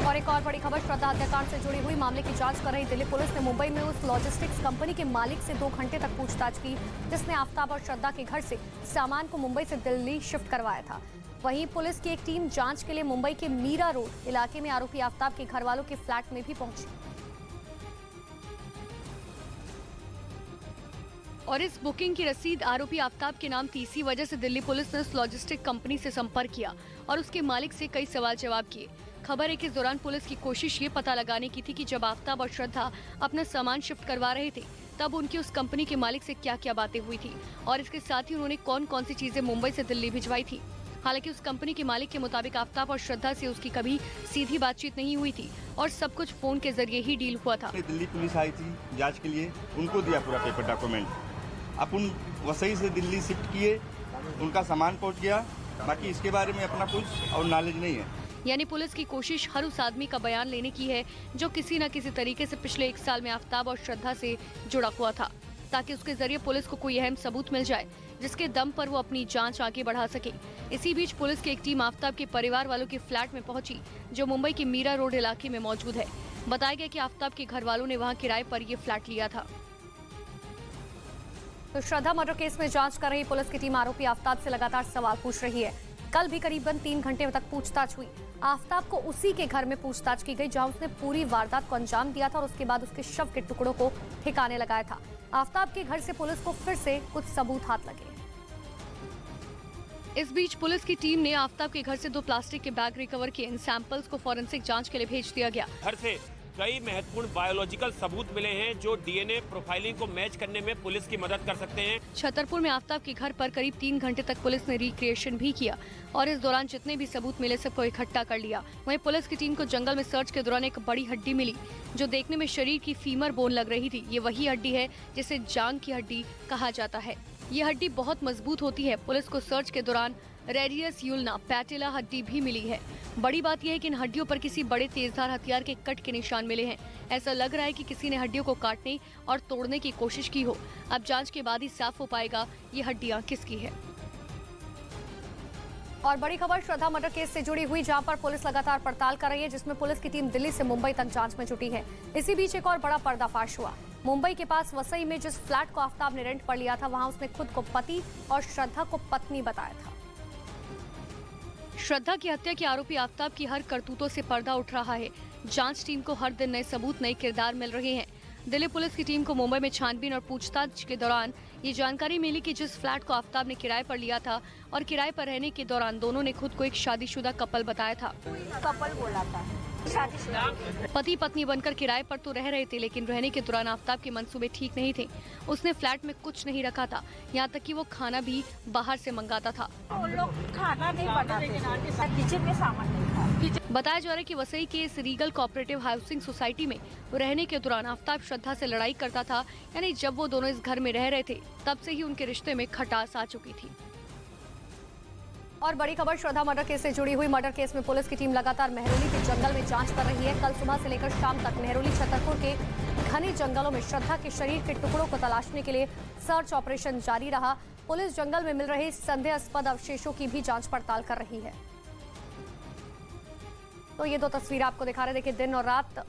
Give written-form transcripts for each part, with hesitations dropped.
और एक और बड़ी खबर, श्रद्धा हत्याकांड से जुड़ी हुई मामले की जांच कर रही दिल्ली पुलिस ने मुंबई में उस लॉजिस्टिक्स कंपनी के मालिक से 2 घंटे तक पूछताछ की जिसने आफ्ताब और श्रद्धा के घर से सामान को मुंबई से दिल्ली शिफ्ट करवाया था। वहीं पुलिस की एक टीम जांच के लिए मुंबई के मीरा रोड इलाके में आरोपी आफ्ताब के घर वालों के फ्लैट में भी पहुंची। और इस बुकिंग की रसीद आरोपी आफ्ताब के नाम थी। इसी वजह से दिल्ली पुलिस ने उस लॉजिस्टिक कंपनी से संपर्क किया और उसके मालिक से कई सवाल जवाब किए। खबर है कि इस दौरान पुलिस की कोशिश ये पता लगाने की थी कि जब आफ्ताब और श्रद्धा अपना सामान शिफ्ट करवा रहे थे तब उनकी उस कंपनी के मालिक से क्या क्या बातें हुई थी और इसके साथ ही उन्होंने कौन कौन सी चीजें मुंबई से दिल्ली भिजवाई थी। हालांकि उस कंपनी के मालिक के मुताबिक आफ्ताब और श्रद्धा से उसकी कभी सीधी बातचीत नहीं हुई थी और सब कुछ फोन के जरिए ही डील हुआ था। दिल्ली पुलिस आई थी जांच के लिए, उनको दिया पूरा पेपर डॉक्यूमेंट। अपन वसई से दिल्ली शिफ्ट किए, उनका सामान पहुंच गया, बाकी इसके बारे में अपना कुछ और नॉलेज नहीं है। यानी पुलिस की कोशिश हर उस आदमी का बयान लेने की है जो किसी न किसी तरीके से पिछले 1 साल में आफ्ताब और श्रद्धा से जुड़ा हुआ था, ताकि उसके जरिए पुलिस को कोई अहम सबूत मिल जाए जिसके दम पर वो अपनी जांच आगे बढ़ा सके। इसी बीच पुलिस की एक टीम आफ्ताब के परिवार वालों के फ्लैट में पहुंची जो मुंबई के मीरा रोड इलाके में मौजूद है। बताया गया कि आफ्ताब के घर वालों ने वहाँ किराए पर ये फ्लैट लिया था। तो श्रद्धा मर्डर केस में जांच कर रही पुलिस की टीम आरोपी आफ्ताब से लगातार सवाल पूछ रही है। कल भी करीबन 3 घंटे तक पूछताछ हुई। आफ्ताब को उसी के घर में पूछताछ की गई जहां उसने पूरी वारदात को अंजाम दिया था और उसके बाद उसके शव के टुकड़ों को ठिकाने लगाया था। आफ्ताब के घर से पुलिस को फिर से कुछ सबूत हाथ लगे। इस बीच पुलिस की टीम ने आफ्ताब के घर से 2 प्लास्टिक के बैग रिकवर किए। इन सैंपल्स को फॉरेंसिक जांच के लिए भेज दिया गया। घर से कई महत्वपूर्ण बायोलॉजिकल सबूत मिले हैं जो डीएनए प्रोफाइलिंग को मैच करने में पुलिस की मदद कर सकते हैं। छतरपुर में आफ्ताब के घर पर करीब 3 घंटे तक पुलिस ने रिक्रिएशन भी किया और इस दौरान जितने भी सबूत मिले सबको इकट्ठा कर लिया। वहीं पुलिस की टीम को जंगल में सर्च के दौरान एक बड़ी हड्डी मिली जो देखने में शरीर की फीमर बोन लग रही थी। ये वही हड्डी है जिसे जांग की हड्डी कहा जाता है। ये हड्डी बहुत मजबूत होती है। पुलिस को सर्च के दौरान रेडियस यूल्ना पैटेला हड्डी भी मिली है। बड़ी बात यह है कि इन हड्डियों पर किसी बड़े तेजधार हथियार के कट के निशान मिले हैं। ऐसा लग रहा है कि किसी ने हड्डियों को काटने और तोड़ने की कोशिश की हो। अब जांच के बाद ही साफ हो पाएगा ये हड्डियां किसकी है। और बड़ी खबर श्रद्धा मर्डर केस से जुड़ी हुई जहां पर पुलिस लगातार पड़ताल कर रही है, जिसमें पुलिस की टीम दिल्ली से मुंबई तक जांच में जुटी है। इसी बीच एक और बड़ा पर्दाफाश हुआ। मुंबई के पास वसई में जिस फ्लैट को आफ्ताब ने रेंट पर लिया था वहां उसने खुद को पति और श्रद्धा को पत्नी बताया था। श्रद्धा की हत्या के आरोपी आफ्ताब की हर करतूतों से पर्दा उठ रहा है। जांच टीम को हर दिन नए सबूत, नए किरदार मिल रहे हैं। दिल्ली पुलिस की टीम को मुंबई में छानबीन और पूछताछ के दौरान ये जानकारी मिली कि जिस फ्लैट को आफ्ताब ने किराए पर लिया था और किराए पर रहने के दौरान दोनों ने खुद को एक शादीशुदा कपल बताया था। कपल बोला था, शादीशुदा। पति पत्नी बनकर किराए पर तो रह रहे थे, लेकिन रहने के दौरान आफ्ताब के मंसूबे ठीक नहीं थे। उसने फ्लैट में कुछ नहीं रखा था, यहाँ तक कि वो खाना भी बाहर से मंगाता था। वो लोग खाना नहीं बनाते, किचन में सामान नहीं था। बताया जा रहा है कि वसई के इस रीगल कोऑपरेटिव हाउसिंग सोसाइटी में रहने के दौरान आफ्ताब श्रद्धा से लड़ाई करता था। यानी जब वो दोनों इस घर में रह रहे थे तब से ही उनके रिश्ते में खटास आ चुकी थी। और बड़ी खबर श्रद्धा मर्डर केस से जुड़ी हुई। मर्डर केस में पुलिस की टीम लगातार मेहरौली के जंगल में जांच कर रही है। कल सुबह से लेकर शाम तक मेहरौली छतरपुर के घने जंगलों में श्रद्धा के शरीर के टुकड़ों को तलाशने के लिए सर्च ऑपरेशन जारी रहा। पुलिस जंगल में मिल रहे संदेहास्पद अवशेषों की भी जांच पड़ताल कर रही है। तो ये 2 तस्वीरें आपको दिखा रहे, देखिए दिन और रात।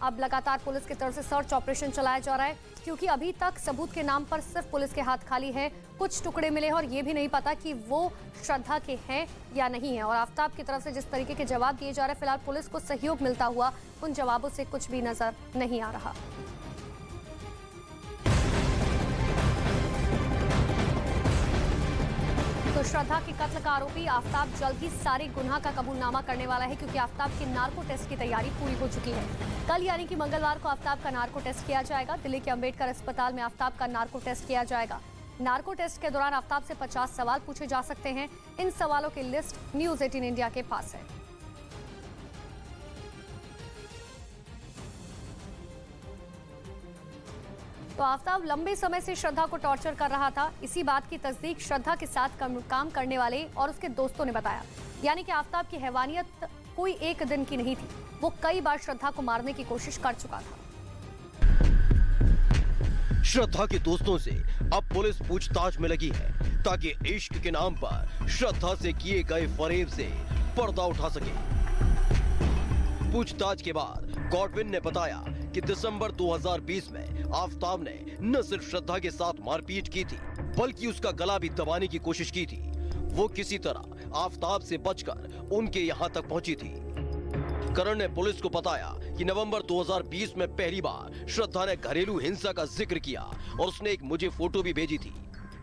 अब लगातार पुलिस की तरफ से सर्च ऑपरेशन चलाया जा रहा है क्योंकि अभी तक सबूत के नाम पर सिर्फ पुलिस के हाथ खाली है। कुछ टुकड़े मिले हैं और ये भी नहीं पता कि वो श्रद्धा के हैं या नहीं है। और आफ्ताब की तरफ से जिस तरीके के जवाब दिए जा रहे हैं, फिलहाल पुलिस को सहयोग मिलता हुआ उन जवाबों से कुछ भी नजर नहीं आ रहा। तो श्रद्धा के कत्ल का आरोपी आफ्ताब जल्द ही सारे गुनाह का कबूलनामा करने वाला है क्योंकि आफ्ताब के नार्को टेस्ट की तैयारी पूरी हो चुकी है। कल यानी कि मंगलवार को आफ्ताब का नार्को टेस्ट किया जाएगा। दिल्ली के अंबेडकर अस्पताल में आफ्ताब का नार्को टेस्ट किया जाएगा। नार्को टेस्ट के दौरान आफ्ताब से 50 सवाल पूछे जा सकते हैं। इन सवालों की लिस्ट न्यूज 18 इंडिया के पास है। तो आफ्ताब लंबे समय से श्रद्धा को टॉर्चर कर रहा था। इसी बात की तस्दीक श्रद्धा के साथ काम करने वाले और उसके दोस्तों ने बताया। यानी कि आफ्ताब की हैवानियत कोई एक दिन की नहीं थी, वो कई बार श्रद्धा को मारने की कोशिश कर चुका था। श्रद्धा के दोस्तों से अब पुलिस पूछताछ में लगी है ताकि इश्क के नाम पर श्रद्धा से किए गए फरेब से पर्दा उठा सके। पूछताछ के बाद गॉडविन ने बताया कि दिसंबर 2020 में आफताब ने न सिर्फ श्रद्धा के साथ मारपीट की थी, बल्कि उसका गला भी दबाने की कोशिश की थी। वो किसी तरह आफताब से बचकर उनके यहाँ तक पहुंची थी। करण ने पुलिस को बताया कि नवंबर 2020 में पहली बार श्रद्धा ने घरेलू हिंसा का जिक्र किया और उसने एक मुझे फोटो भी भेजी थी,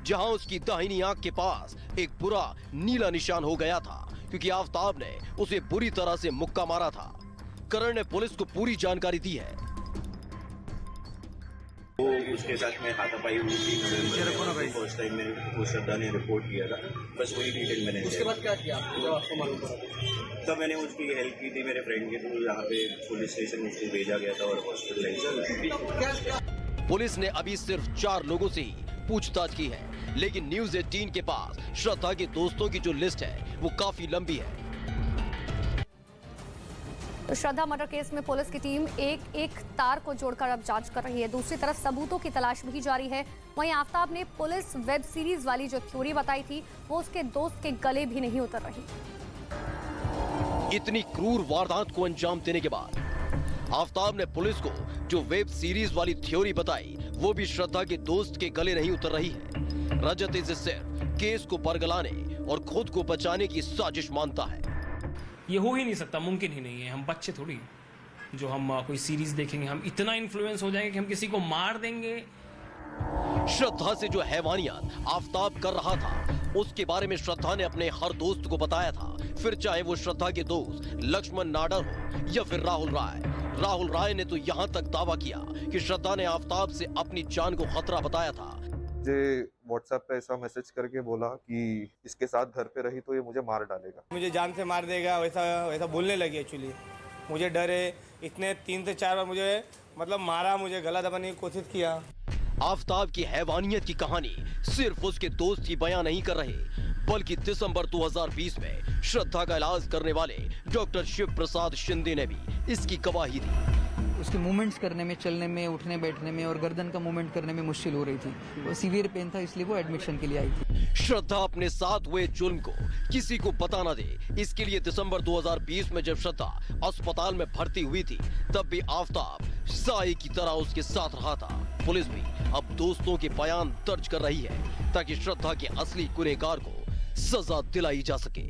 जहां उसकी दाहिनी आंख के पास एक बुरा नीला निशान हो गया था, क्योंकि आफताब ने उसे बुरी तरह से मुक्का मारा था। करण ने पुलिस को पूरी जानकारी दी है। वो उसके साथ में हाथापाई हुई थी नवंबर फर्स्ट टाइम में वो श्रद्धा ने रिपोर्ट किया था, बस वही डिटेल मैंने। उसके बाद क्या किया जब आपको मालूम पड़ा? तब मैंने उसकी हेल्प की थी, मेरे फ्रेंड के थ्रू यहाँ पे पुलिस स्टेशन उसको भेजा गया था और हॉस्पिटलाइज। पुलिस ने अभी सिर्फ 4 लोगों से ही पूछताछ की है, लेकिन न्यूज़ 18 के पास श्रद्धा के दोस्तों की जो लिस्ट है वो काफी लंबी है। तो श्रद्धा मर्डर केस में पुलिस की टीम एक तार को जोड़कर अब जांच कर रही है। दूसरी तरफ सबूतों की तलाश भी जारी है। वहीं आफताब ने पुलिस वेब सीरीज वाली जो थ्योरी बताई थी वो उसके दोस्त के गले भी नहीं उतर रही। इतनी क्रूर वारदात को अंजाम देने के बाद आफताब ने पुलिस को जो वेब सीरीज वाली थ्योरी बताई वो भी श्रद्धा के दोस्त के गले नहीं उतर रही है। रजत इसे सिर्फ केस को बरगलाने और खुद को बचाने की साजिश मानता है। ये हो ही नहीं सकता, मुमकिन ही नहीं है। हम बच्चे थोड़ी जो हम कोई सीरीज देखेंगे हम इतना इन्फ्लुएंस हो जाएंगे कि हम किसी को मार देंगे। श्रद्धा से जो हैवानियत आफताब कर रहा था उसके बारे में श्रद्धा ने अपने हर दोस्त को बताया था, फिर चाहे वो श्रद्धा के दोस्त लक्ष्मण नाडर हो या फिर राहुल राय। राहुल राय ने तो यहाँ तक दावा किया कि श्रद्धा ने आफताब से अपनी जान को खतरा बताया था। मुझे व्हाट्सएप पे ऐसा मैसेज करके बोला कि इसके साथ घर पे रही तो ये मुझे मार डालेगा, मुझे जान से मार देगा, वैसा बोलने लगी। एक्चुअली मुझे डर है, इसने 3 से 4 बार मुझे मारा, मुझे गला दबाने की कोशिश किया। आफताब की हैवानियत की कहानी सिर्फ उसके दोस्त ही बयां नहीं कर रहे, बल्कि दिसंबर 2020 में श्रद्धा का इलाज करने वाले डॉक्टर शिव प्रसाद शिंदे ने भी इसकी गवाही दी। उसके मूवमेंट्स करने में, चलने में, उठने बैठने में और गर्दन का मूवमेंट करने में मुश्किल हो रही थी। वो सीवियर पेन था, इसलिए वो एडमिशन के लिए आई थी। श्रद्धा अपने साथ हुए जुल्म को किसी को पता न दे, इसके लिए दिसंबर 2020 में जब श्रद्धा अस्पताल में भर्ती हुई थी तब भी आफताब साए की तरह उसके साथ रहा था। पुलिस भी अब दोस्तों के बयान दर्ज कर रही है ताकि श्रद्धा के असली गुनहगार को सजा दिलाई जा सके।